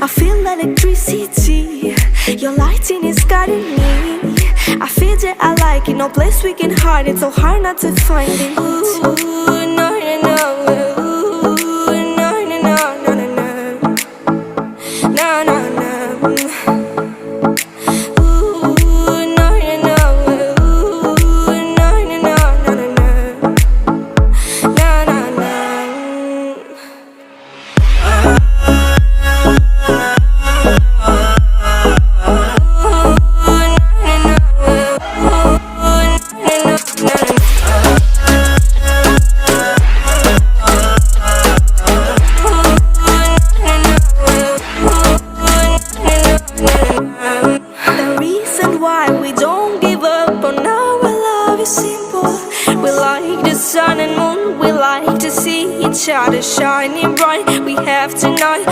I feel electricity. Your lighting is guiding me. I feel that I like it. No place we can hide it. So hard not to find it. Ooh, no, no, no. Ooh, no, no, no, no, no, no. No, no, no. Ooh, no, no, no. Ooh, no, no, no, no, no, no. No, no, no. The reason why we don't give up on our love is simple. We like the sun and moon, we like to see each other shining bright. We have tonight.